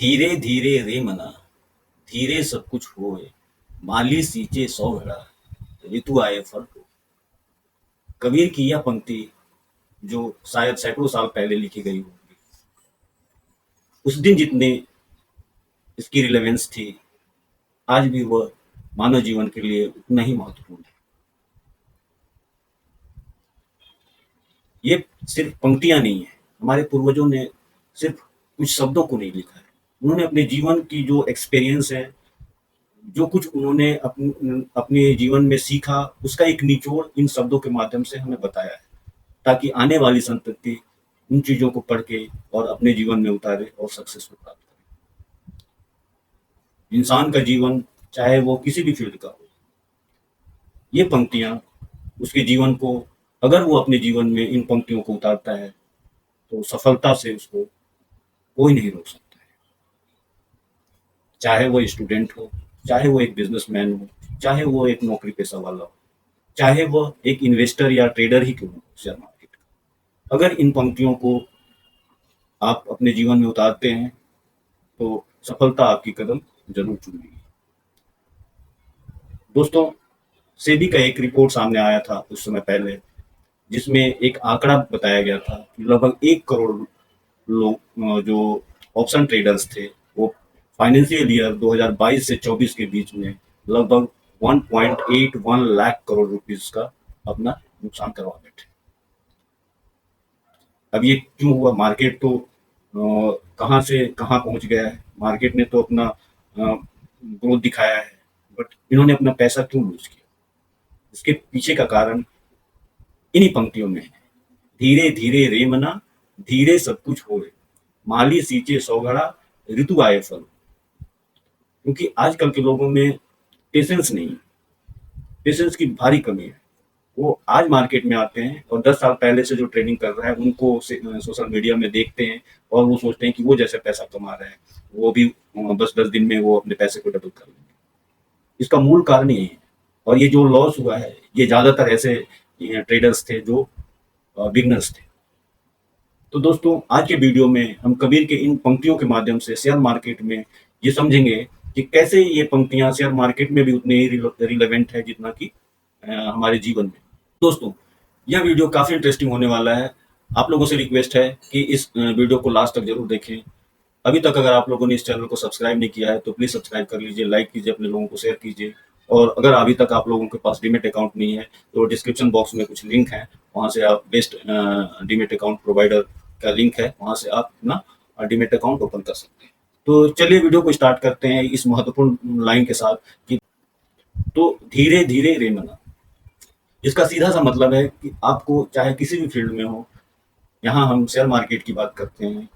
धीरे धीरे रे मना, धीरे सब कुछ होए, माली सींचे सौ घड़ा, ऋतु आए फल को। कबीर की यह पंक्ति जो शायद सैकड़ों साल पहले लिखी गई होगी, उस दिन जितने इसकी रिलेवेंस थी, आज भी वह मानव जीवन के लिए उतना ही महत्वपूर्ण है। ये सिर्फ पंक्तियां नहीं है, हमारे पूर्वजों ने सिर्फ कुछ शब्दों को नहीं लिखा है, उन्होंने अपने जीवन की जो एक्सपीरियंस है, जो कुछ उन्होंने अपने जीवन में सीखा, उसका एक निचोड़ इन शब्दों के माध्यम से हमें बताया है, ताकि आने वाली संतति उन चीजों को पढ़ के और अपने जीवन में उतारे और सक्सेस को प्राप्त करे। इंसान का जीवन चाहे वो किसी भी फील्ड का हो, ये पंक्तियां उसके जीवन को, अगर वो अपने जीवन में इन पंक्तियों को उतारता है, तो सफलता से उसको कोई नहीं रोक सकता है। चाहे वो स्टूडेंट हो, चाहे वो एक बिजनेसमैन हो, चाहे वो एक नौकरी पेशा वाला हो, चाहे वो एक इन्वेस्टर या ट्रेडर ही क्यों हो शेयर मार्केट का। अगर इन पंक्तियों को आप अपने जीवन में उतारते हैं, तो सफलता आपकी कदम जरूर चूमेगी। दोस्तों, सेबी का एक रिपोर्ट सामने आया था कुछ समय पहले, जिसमें एक आंकड़ा बताया गया था कि लगभग 1 करोड़ लोग जो ऑप्शन ट्रेडर्स थे, वो फाइनेंशियल ईयर 2022 से 24 के बीच में लगभग 1.81 लाख करोड़ रुपीस का अपना नुकसान करवा बैठे। अब ये क्यों हुआ? मार्केट तो कहाँ से कहाँ पहुंच गया है, मार्केट ने तो अपना ग्रोथ दिखाया है, बट इन्होंने अपना पैसा क्यों लूज किया? इसके पीछे का कारण इन्हीं पंक्तियों में है। धीरे धीरे रे मना, धीरे सब कुछ होए, माली सींचे सौ घड़ा, ऋतु आए फल। क्योंकि आजकल के लोगों में पेशेंस नहीं है, पेशेंस की भारी कमी है। वो आज मार्केट में आते हैं और 10 साल पहले से जो ट्रेडिंग कर रहा है उनको सोशल मीडिया में देखते हैं और वो सोचते हैं कि वो जैसे पैसा कमा रहे हैं, वो भी बस 10 दिन में वो अपने पैसे को डबल कर लेंगे। इसका मूल कारण यही है। और ये जो लॉस हुआ है, ये ज्यादातर ऐसे ट्रेडर्स थे जो बिगनर्स थे। तो दोस्तों, आज के वीडियो में हम कबीर के इन पंक्तियों के माध्यम से शेयर मार्केट में ये समझेंगे कि कैसे ये पंक्तियां शेयर मार्केट में भी उतने ही रिलेवेंट है जितना कि हमारे जीवन में। दोस्तों, यह वीडियो काफी इंटरेस्टिंग होने वाला है। आप लोगों से रिक्वेस्ट है कि इस वीडियो को लास्ट तक जरूर देखें। अभी तक अगर आप लोगों ने इस चैनल को सब्सक्राइब नहीं किया है तो प्लीज सब्सक्राइब कर लीजिए, लाइक कीजिए, अपने लोगों को शेयर कीजिए। और अगर अभी तक आप लोगों के पास डीमेट अकाउंट नहीं है तो डिस्क्रिप्शन बॉक्स में कुछ लिंक है, वहां से आप बेस्ट डीमेट अकाउंट प्रोवाइडर का लिंक है, वहां से आप अपना डीमेट अकाउंट ओपन कर सकते हैं। तो चलिए वीडियो को स्टार्ट करते हैं इस महत्वपूर्ण लाइन के साथ कि तो धीरे धीरे रे मना। इसका सीधा सा मतलब है कि आपको चाहे किसी भी फील्ड में हो, यहाँ हम शेयर मार्केट की बात करते हैं,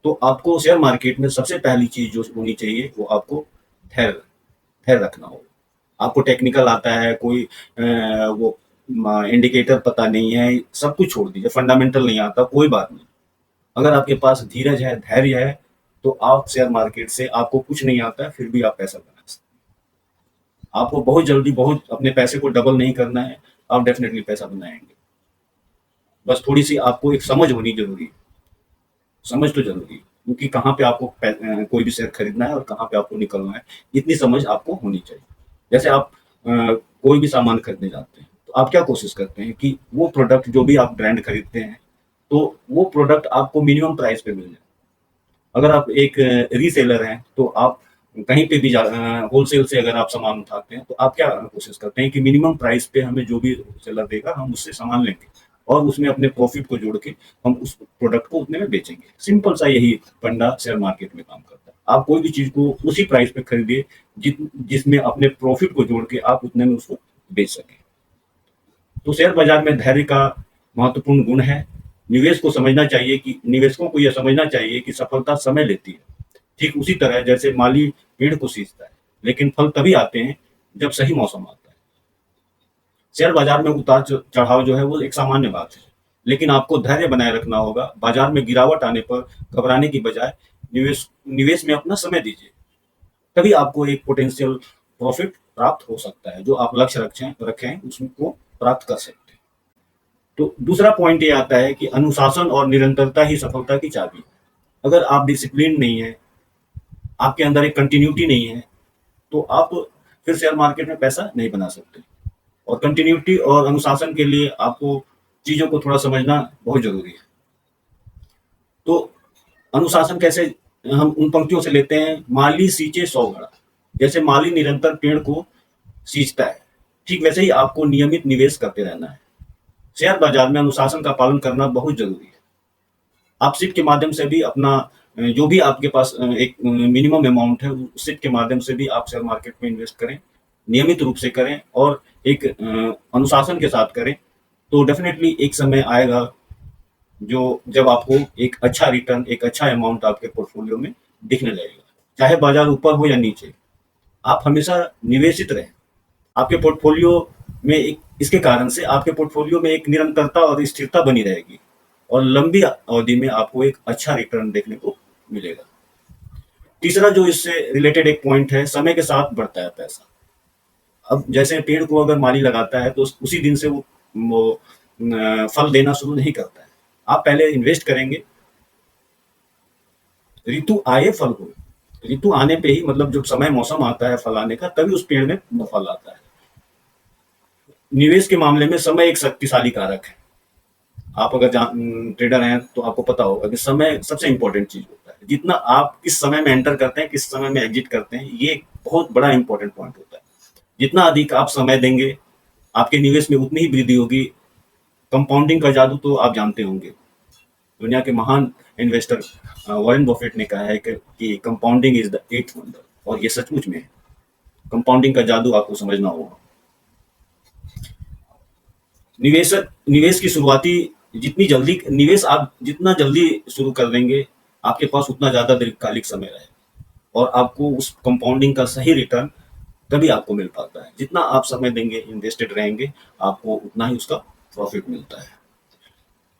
तो आपको शेयर मार्केट में सबसे पहली चीज जो होनी चाहिए वो आपको धैर्य धैर्य रखना होगा। आपको टेक्निकल आता है, कोई वो इंडिकेटर पता नहीं है, सब कुछ छोड़ दीजिए, फंडामेंटल नहीं आता, कोई बात नहीं। अगर आपके पास धीरज है, धैर्य है, तो आप शेयर मार्केट से, आपको कुछ नहीं आता है फिर भी आप पैसा बना सकते हैं। आपको बहुत जल्दी बहुत अपने पैसे को डबल नहीं करना है, आप डेफिनेटली पैसा बनाएंगे। बस थोड़ी सी आपको एक समझ होनी जरूरी है, समझ तो जरूरी है, क्योंकि कहाँ पे आपको कोई भी शेयर खरीदना है और कहाँ पे आपको निकलना है, इतनी समझ आपको होनी चाहिए। जैसे आप कोई भी सामान खरीदने जाते हैं तो आप क्या कोशिश करते हैं कि वो प्रोडक्ट जो भी आप ब्रांड खरीदते हैं, तो वो प्रोडक्ट आपको मिनिमम प्राइस पे मिल जाए। अगर आप एक रीसेलर हैं तो आप कहीं पे भी होलसेल से अगर आप सामान उठाते हैं तो आप क्या कोशिश करते हैं कि मिनिमम प्राइस पे हमें जो भी होलसेलर देगा हम उससे सामान लेंगे और उसमें अपने प्रॉफिट को जोड़ के हम उस प्रोडक्ट को उतने में बेचेंगे। सिंपल सा यही फंडा शेयर मार्केट में काम करता है। आप कोई भी चीज को उसी प्राइस पे खरीदिए जिसमें अपने प्रॉफिट को जोड़ के आप उतने में उसको बेच सकें। तो शेयर बाजार में धैर्य का महत्वपूर्ण गुण है। निवेश को समझना चाहिए कि निवेशकों को यह समझना चाहिए कि सफलता समय लेती है, ठीक उसी तरह जैसे माली पेड़ को सींचता है, लेकिन फल तभी आते हैं जब सही मौसम आता है। शेयर बाजार में उतार चढ़ाव जो है वो एक सामान्य बात है, लेकिन आपको धैर्य बनाए रखना होगा। बाजार में गिरावट आने पर घबराने की बजाय निवेश निवेश में अपना समय दीजिए, तभी आपको एक पोटेंशियल प्रॉफिट प्राप्त हो सकता है। जो आप लक्ष्य रखें उसको प्राप्त कर सकते हैं। तो दूसरा पॉइंट ये आता है कि अनुशासन और निरंतरता ही सफलता की चाबी है। अगर आप डिसिप्लिन नहीं है आपके अंदर एक कंटिन्यूटी नहीं है, तो आप फिर शेयर मार्केट में पैसा नहीं बना सकते। और कंटिन्यूटी और अनुशासन के लिए आपको चीज़ों को थोड़ा समझना बहुत ज़रूरी है। तो अनुशासन कैसे हम उन पंक्तियों से लेते हैं, माली सींचे 100 घड़ा। जैसे माली निरंतर पेड़ को सींचता है, ठीक वैसे ही आपको नियमित निवेश करते रहना है। शेयर बाजार में अनुशासन का पालन करना बहुत ज़रूरी है। आप सिप के माध्यम से भी अपना जो भी आपके पास एक मिनिमम अमाउंट है, उस सिप के माध्यम से भी आप शेयर मार्केट में इन्वेस्ट करें, नियमित रूप से करें और एक अनुशासन के साथ करें, तो डेफ़िनेटली एक समय आएगा जो जब आपको एक अच्छा रिटर्न, एक अच्छा अमाउंट आपके पोर्टफोलियो में दिखने लगेगा। चाहे बाजार ऊपर हो या नीचे, आप हमेशा निवेशित रहें। आपके पोर्टफोलियो में एक इसके कारण से आपके पोर्टफोलियो में एक निरंतरता और स्थिरता बनी रहेगी और लंबी अवधि में आपको एक अच्छा रिटर्न देखने को मिलेगा। तीसरा जो इससे रिलेटेड एक पॉइंट है, समय के साथ बढ़ता है पैसा। अब जैसे पेड़ को अगर माली लगाता है तो उसी दिन से वो फल देना शुरू नहीं करता है। आप पहले इन्वेस्ट करेंगे, ऋतु आए फल हो। ऋतु आने पे ही मतलब जब समय मौसम आता है फल आने का, तभी उस पेड़ में फल आता है। निवेश के मामले में समय एक शक्तिशाली कारक है। आप अगर ट्रेडर हैं तो आपको पता होगा कि समय सबसे इंपॉर्टेंट चीज होता है। जितना आप किस समय में एंटर करते हैं, किस समय में एग्जिट करते हैं, ये एक बहुत बड़ा इंपॉर्टेंट पॉइंट होता है। जितना अधिक आप समय देंगे, आपके निवेश में उतनी ही वृद्धि होगी। कंपाउंडिंग का जादू तो आप जानते होंगे। दुनिया के महान इन्वेस्टर वॉरेन बफेट ने कहा है कि compounding is the eighth wonder, और ये सचमुच में है। कंपाउंडिंग का जादू आपको समझना होगा। निवेश की शुरुआती निवेश आप जितना जल्दी शुरू कर देंगे, आपके पास उतना ज्यादा दीर्घकालिक समय रहे और आपको उस कंपाउंडिंग का सही रिटर्न तभी आपको मिल पाता है। जितना आप समय देंगे, इन्वेस्टेड रहेंगे, आपको उतना ही उसका प्रॉफिट मिलता है।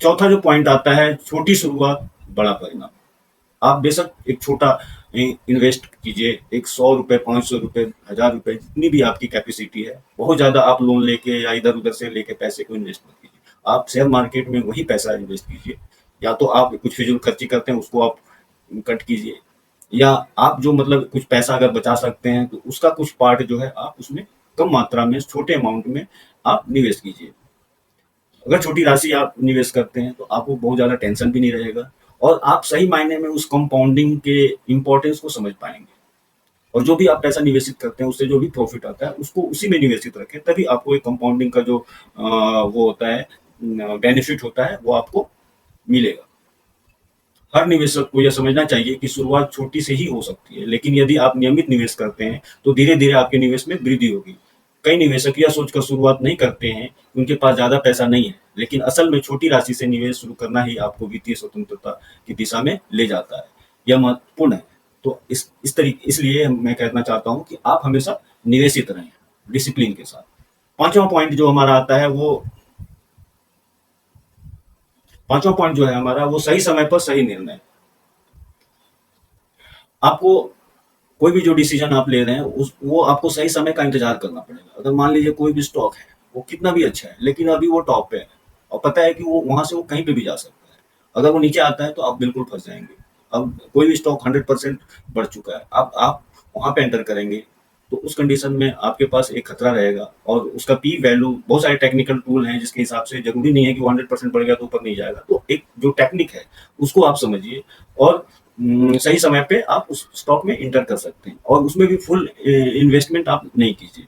चौथा जो पॉइंट आता है, छोटी शुरुआत बड़ा परिणाम। आप बेशक एक छोटा इन्वेस्ट कीजिए, एक 100 रुपए, 500 रुपए, 1000 रुपए, जितनी भी आपकी कैपेसिटी है। बहुत ज्यादा आप लोन लेके या इधर उधर से लेके पैसे को इन्वेस्ट मत कीजिए। आप शेयर मार्केट में वही पैसा इन्वेस्ट कीजिए। या तो आप कुछ फिजूल खर्ची करते हैं, उसको आप कट कीजिए, या आप जो मतलब कुछ पैसा अगर बचा सकते हैं तो उसका कुछ पार्ट जो है आप उसमें कम मात्रा में, छोटे अमाउंट में आप निवेश कीजिए। अगर छोटी राशि आप निवेश करते हैं तो आपको बहुत ज़्यादा टेंशन भी नहीं रहेगा और आप सही मायने में उस कंपाउंडिंग के इम्पोर्टेंस को समझ पाएंगे। और जो भी आप पैसा निवेशित करते हैं, उससे जो भी प्रॉफिट आता है उसको उसी में निवेशित रखें, तभी आपको एक कंपाउंडिंग का जो वो होता है, बेनिफिट होता है, वो आपको मिलेगा। हर निवेशक को यह समझना चाहिए कि शुरुआत छोटी से ही हो सकती है, लेकिन यदि आप नियमित निवेश करते हैं तो धीरे धीरे आपके निवेश में वृद्धि होगी। कई निवेशक यह सोचकर शुरुआत नहीं करते हैं कि उनके पास ज्यादा पैसा नहीं है, लेकिन असल में छोटी राशि से निवेश शुरू करना ही आपको वित्तीय स्वतंत्रता की दिशा में ले जाता है। यह महत्वपूर्ण है। तो इस तरीके इसलिए मैं कहना चाहता हूँ कि आप हमेशा निवेशित रहें, डिसिप्लिन के साथ। पांचवा पॉइंट जो है हमारा, वो सही समय पर सही निर्णय। आपको कोई भी जो डिसीजन आप ले रहे हैं, वो आपको सही समय का इंतजार करना पड़ेगा। अगर मान लीजिए कोई भी स्टॉक है, वो कितना भी अच्छा है, लेकिन अभी वो टॉप पे है और पता है कि वो वहां से वो कहीं पे भी जा सकता है। अगर वो नीचे आता है तो आप बिल्कुल फंस जाएंगे। अब कोई भी स्टॉक 100% बढ़ चुका है, अब आप वहां पे एंटर करेंगे तो उस कंडीशन में आपके पास एक खतरा रहेगा और उसका पी वैल्यू, बहुत सारे टेक्निकल टूल हैं जिसके हिसाब से जरूरी नहीं है कि वो 100% बढ़ गया तो ऊपर नहीं जाएगा। तो एक जो टेक्निक है उसको आप समझिए और सही समय पे आप उस स्टॉक में इंटर कर सकते हैं और उसमें भी फुल इन्वेस्टमेंट आप नहीं कीजिए।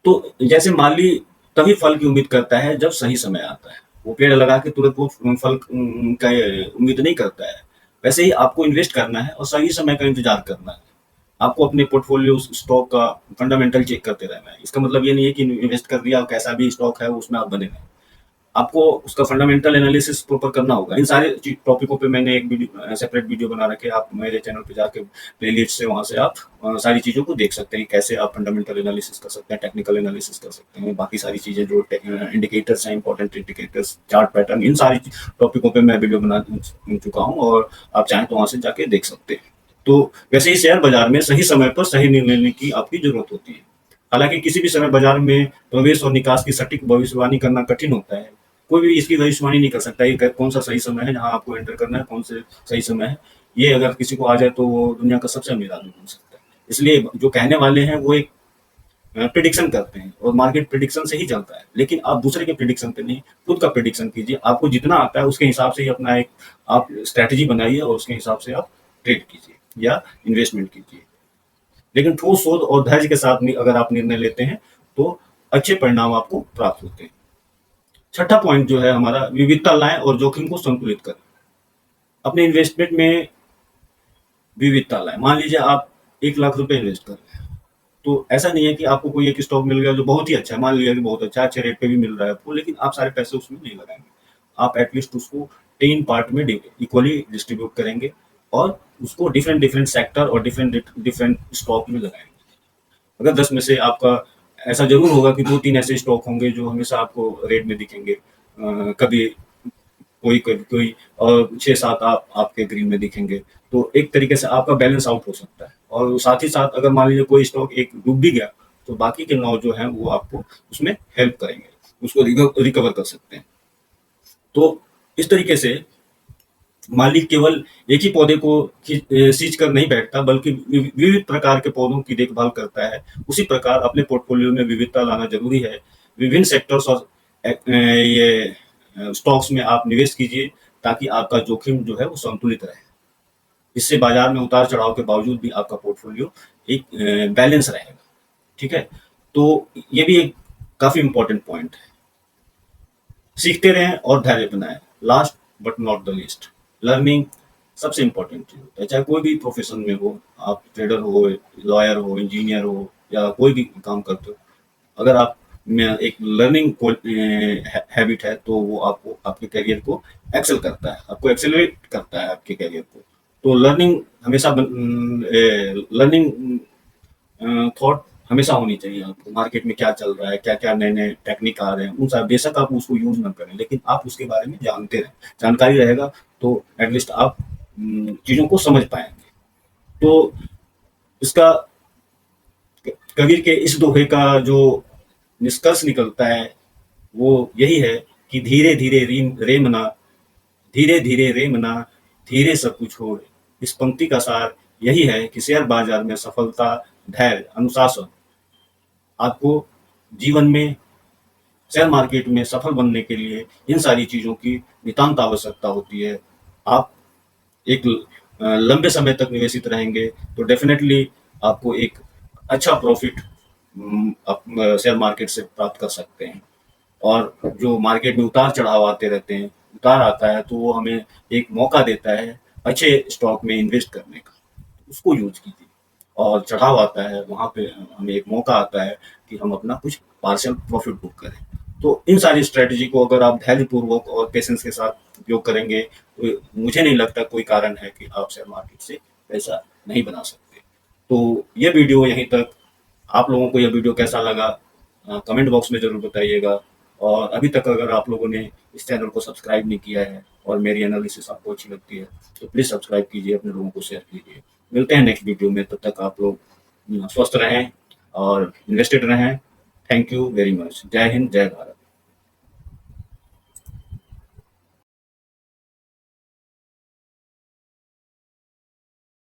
तो जैसे माली तभी फल की उम्मीद करता है जब सही समय आता है। वो पेड़ लगा के तुरंत वो फल का उम्मीद नहीं करता है। वैसे ही आपको इन्वेस्ट करना है और सही समय का इंतजार करना है। आपको अपने पोर्टफोलियो स्टॉक का फंडामेंटल चेक करते रहना है। इसका मतलब ये नहीं है कि इन्वेस्ट कर दिया और कैसा भी स्टॉक है उसमें आप बने रहें। आपको उसका फंडामेंटल एनालिसिस प्रॉपर करना होगा। इन सारे टॉपिकों पे मैंने एक सेपरेट वीडियो बना रखे, आप मेरे चैनल पे जाके प्लेलिस्ट से वहां से आप सारी चीज़ों को देख सकते हैं, कैसे आप फंडामेंटल एनालिसिस कर सकते हैं, टेक्निकल एनालिसिस कर सकते हैं, बाकी सारी चीज़ें जो इंडिकेटर्स हैं, इंपॉर्टेंट इंडिकेटर्स, चार्ट पैटर्न, इन सारी टॉपिकों पर मैं वीडियो बना चुका हूँ और आप चाहें तो वहाँ से जाके देख सकते हैं। तो वैसे ही शेयर बाजार में सही समय पर सही निर्णय लेने की आपकी जरूरत होती है। हालांकि किसी भी समय बाजार में प्रवेश और निकास की सटीक भविष्यवाणी करना कठिन होता है। कोई भी इसकी भविष्यवाणी नहीं कर सकता कि कौन सा सही समय है जहां आपको एंटर करना है, कौन से सही समय है। ये अगर किसी को आ जाए तो वो दुनिया का सबसे अमीर आदमी बन सकता है। इसलिए जो कहने वाले हैं वो एक प्रिडिक्शन करते हैं और मार्केट प्रिडिक्शन से ही चलता है, लेकिन आप दूसरे के प्रिडिक्शन पे नहीं, खुद का प्रिडिक्शन कीजिए। आपको जितना आता है उसके हिसाब से ही अपना एक आप स्ट्रैटेजी बनाइए और उसके हिसाब से आप ट्रेड कीजिए या इन्वेस्टमेंट कीजिए। लेकिन ठोस सोच और धैर्य के साथ अगर आप निर्णय लेते हैं तो अच्छे परिणाम आपको प्राप्त होते हैं। छठा पॉइंट जो है हमारा, विविधता लाएं और जोखिम को संतुलित करें। अपने इन्वेस्टमेंट में विविधता लाएं। मान लीजिए आप 1 लाख रुपए इन्वेस्ट कर रहे हैं, तो ऐसा नहीं है कि आपको कोई एक स्टॉक मिल गया जो बहुत ही अच्छा है, मान लिया कि बहुत अच्छा अच्छे रेट पे भी मिल रहा है आपको, लेकिन आप सारे पैसे उसमें नहीं लगाएंगे। आप एटलीस्ट उसको 3 पार्ट में इक्वली डिस्ट्रीब्यूट करेंगे और उसको डिफरेंट डिफरेंट सेक्टर और डिफरेंट डिफरेंट स्टॉक में लगाएंगे। अगर 10 में से आपका ऐसा जरूर होगा कि 2-3 ऐसे स्टॉक होंगे जो हमेशा आपको रेट में दिखेंगे, कभी कोई कोई कोई और 6-7 आप आपके ग्रीन में दिखेंगे। तो एक तरीके से आपका बैलेंस आउट हो सकता है और साथ ही साथ अगर मान लीजिए कोई स्टॉक एक डूब भी गया तो बाकी के 9 जो हैं वो आपको उसमें हेल्प करेंगे, उसको रिकवर कर सकते हैं। तो इस तरीके से मालिक केवल एक ही पौधे को सींच कर नहीं बैठता, बल्कि विविध प्रकार के पौधों की देखभाल करता है। उसी प्रकार अपने पोर्टफोलियो में विविधता लाना जरूरी है। विभिन्न सेक्टर्स और ये स्टॉक्स में आप निवेश कीजिए ताकि आपका जोखिम जो है वो संतुलित रहे। इससे बाजार में उतार चढ़ाव के बावजूद भी आपका पोर्टफोलियो एक बैलेंस रहेगा। ठीक है, तो ये भी एक काफी इंपॉर्टेंट पॉइंट है। सीखते रहें और धैर्य बनाएं। Last but not the least, learning सबसे इंपॉर्टेंट चीज होता है। चाहे कोई भी प्रोफेशन में हो, आप ट्रेडर हो, लॉयर हो, इंजीनियर हो या कोई भी काम करते हो, अगर आप में एक लर्निंग हैबिट है तो वो आपको आपके करियर को एक्सेल करता है, आपको एक्सेलरेट करता है आपके करियर को। तो लर्निंग हमेशा लर्निंग थॉट हमेशा होनी चाहिए आपको। मार्केट में क्या चल रहा है, क्या क्या नए नए टेक्निक आ रहे हैं, उन सब बेशक आप उसको यूज ना करें, लेकिन आप उसके बारे में जानते रहें। जानकारी रहेगा तो एटलीस्ट आप चीजों को समझ पाएंगे। तो इसका कबीर के इस दोहे का जो निष्कर्ष निकलता है वो यही है कि धीरे धीरे रेमना, धीरे धीरे रेमना, धीरे सब कुछ हो। इस पंक्ति का सार यही है कि शेयर बाजार में सफलता, धैर्य, अनुशासन, आपको जीवन में शेयर मार्केट में सफल बनने के लिए इन सारी चीजों की नितांत आवश्यकता होती है। आप एक लंबे समय तक निवेशित रहेंगे तो डेफिनेटली आपको एक अच्छा प्रॉफिट आप शेयर मार्केट से प्राप्त कर सकते हैं। और जो मार्केट में उतार चढ़ाव आते रहते हैं, उतार आता है तो वो हमें एक मौका देता है अच्छे स्टॉक में इन्वेस्ट करने का, उसको यूज कीजिए। और चढ़ाव आता है वहां पे हमें एक मौका आता है कि हम अपना कुछ पार्शियल प्रॉफिट बुक करें। तो इन सारी स्ट्रेटेजी को अगर आप धैर्यपूर्वक और पेशेंस के साथ उपयोग करेंगे तो मुझे नहीं लगता कोई कारण है कि आप शेयर मार्केट से पैसा नहीं बना सकते। तो ये वीडियो यहीं तक। आप लोगों को यह वीडियो कैसा लगा कमेंट बॉक्स में जरूर बताइएगा। और अभी तक अगर आप लोगों ने इस चैनल को सब्सक्राइब नहीं किया है और मेरी एनालिसिस आपको अच्छी लगती है तो प्लीज़ सब्सक्राइब कीजिए, अपने लोगों को शेयर कीजिए। मिलते हैं नेक्स्ट वीडियो में, तब तक आप लोग स्वस्थ रहें और इन्वेस्टेड रहें। Thank you very much. जय हिंद, जय भारत।